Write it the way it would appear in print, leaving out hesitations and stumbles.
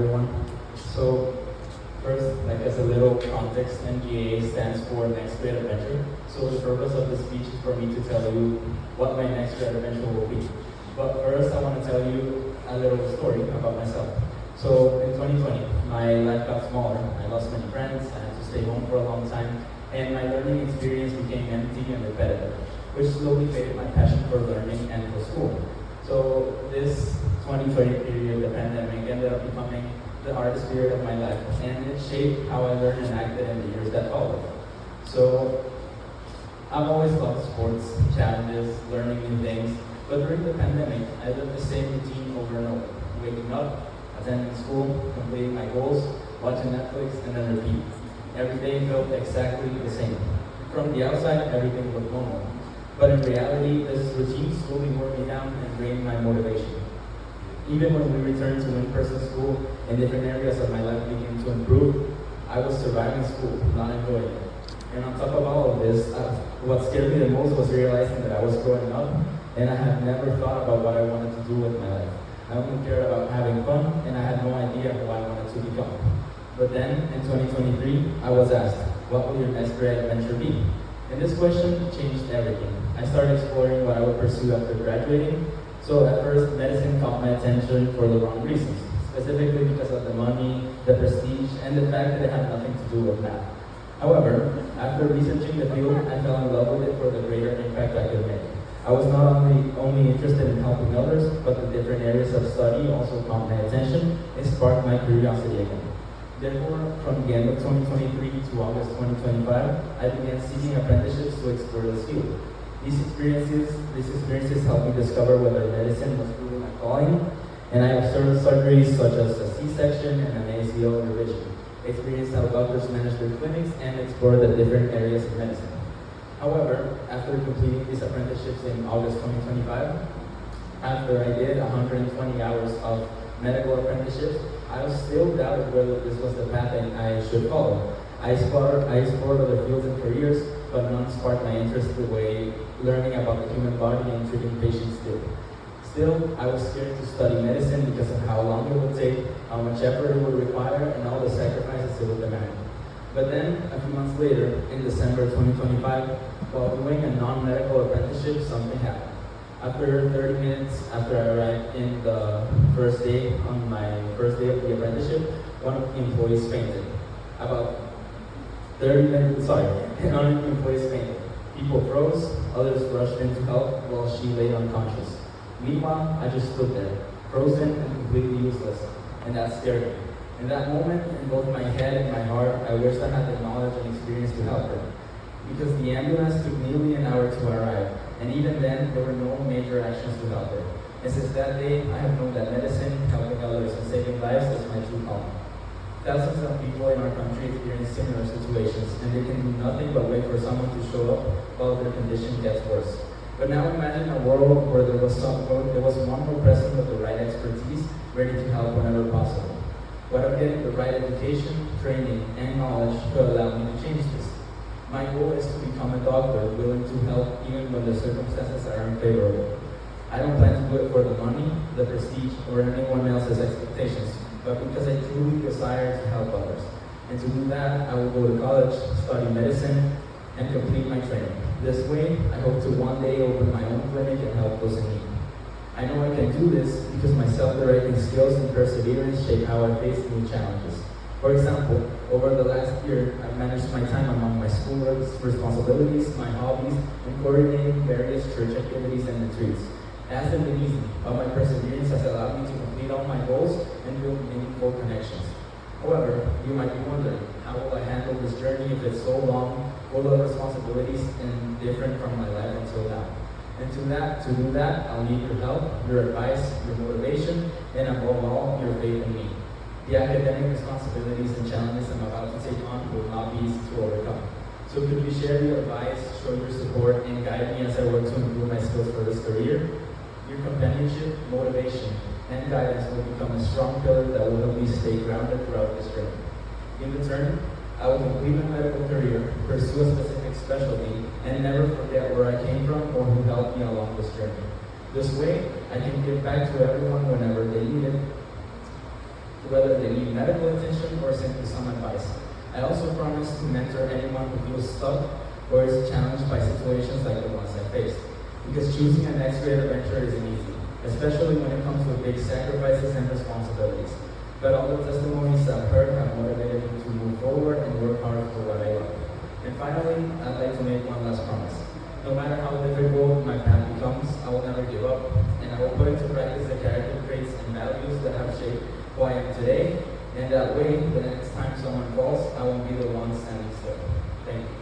everyone. So first, like as a little context, NGA stands for Next Great Adventure. So the purpose of this speech is for me to tell you what my next great adventure will be. But first, I want to tell you a little story about myself. So in 2020, my life got smaller. I lost many friends, I had to stay home for a long time, and my learning experience became empty and repetitive, which slowly faded my passion for learning and for school. So this 2020 period, the pandemic, ended up becoming the hardest period of my life, and it shaped how I learned and acted in the years that followed. So I've always loved sports, challenges, learning new things, but during the pandemic, I lived the same routine over and over, waking up, attending school, completing my goals, watching Netflix, and then repeat. Every day felt exactly the same. From the outside, everything looked normal. But in reality, this routine slowly wore me down and drained my motivation. Even when we returned to in-person school and different areas of my life began to improve, I was surviving school, not enjoying it. And on top of all of this, what scared me the most was realizing that I was growing up and I had never thought about what I wanted to do with my life. I only cared about having fun and I had no idea who I wanted to become. But then, in 2023, I was asked, what will your next great adventure be? And this question changed everything. I started exploring what I would pursue after graduating. So at first, medicine caught my attention for the wrong reasons, specifically because of the money, the prestige, and the fact that it had nothing to do with math. However, after researching the field, I fell in love with it for the greater impact I could make. I was not only interested in helping others, but the different areas of study also caught my attention and sparked my curiosity again. Therefore, from the end of 2023 to August 2025, I began seeking apprenticeships to explore this field. These experiences helped me discover whether medicine was truly my calling, and I observed surgeries such as a C-section and an ACL revision, experienced how doctors manage their clinics, and explored the different areas of medicine. However, after completing these apprenticeships in August 2025, after I did 120 hours of medical apprenticeships, I was still doubted whether this was the path I should follow. I explored other fields and careers, but none sparked my interest the way learning about the human body and treating patients did. Still, I was scared to study medicine because of how long it would take, how much effort it would require, and all the sacrifices it would demand. But then, a few months later, in December 2025, while doing a non-medical apprenticeship, something happened. After 30 minutes after I arrived in the first day, on my first day of the apprenticeship, one of the employees fainted. About 30 minutes, one of the employees fainted. People froze, others rushed in to help while she lay unconscious. Meanwhile, I just stood there, frozen and completely useless, and that scared me. In that moment, in both my head and my heart, I wished I had the knowledge and experience to help her. Because the ambulance took nearly an hour to arrive, and even then, there were no major actions to help her. And since that day, I have known that medicine, helping others, and saving lives is my true calling. Thousands of people in our country experience similar situations, and they can do nothing but wait for someone to show up while their condition gets worse. But now imagine a world where there was one more present with the right expertise, ready to help whenever possible. What of getting the right education, training, and knowledge to allow me to change this? My goal is to become a doctor willing to help even when the circumstances are unfavorable. I don't plan to do it for the money, the prestige, or anyone else's expectations, but because I truly desire to help others. And to do that, I will go to college, study medicine, and complete my training. This way, I hope to one day open my own clinic and help those in need. I know I can do this because my self-directing skills and perseverance shape how I face new challenges. For example, over the last year, I've managed my time among my schoolwork responsibilities, my hobbies, and coordinating various church activities and retreats. It hasn't been easy, but my perseverance has allowed me to complete all my goals and build meaningful connections. However, you might be wondering, how will I handle this journey if it's so long, full of responsibilities, and different from my life until now? And to do that, I'll need your help, your advice, your motivation, and above all, your faith in me. The academic responsibilities and challenges I'm about to take on will not be easy to overcome. So could you share your advice, show your support, and guide me as I work to improve my skills for this career? Your companionship, motivation, and guidance will become a strong pillar that will help me stay grounded throughout this journey. In return, I will complete my medical career, pursue a specific specialty, and never forget where I came from or who helped me along this journey. This way, I can give back to everyone whenever they need it. whether they need medical attention or simply some advice. I also promise to mentor anyone who feels stuck or is challenged by situations like the ones I faced. Because choosing a next great adventure isn't easy, especially when it comes with big sacrifices and responsibilities. But all the testimonies I've heard have motivated me to move forward and work hard for what I love. And finally, I'd like to make one last promise. No matter how difficult my path becomes, I will never give up, and I will put into practice the character traits and values that have shaped who I am today, and that way, the next time someone falls, I won't be the one standing still. Thank you.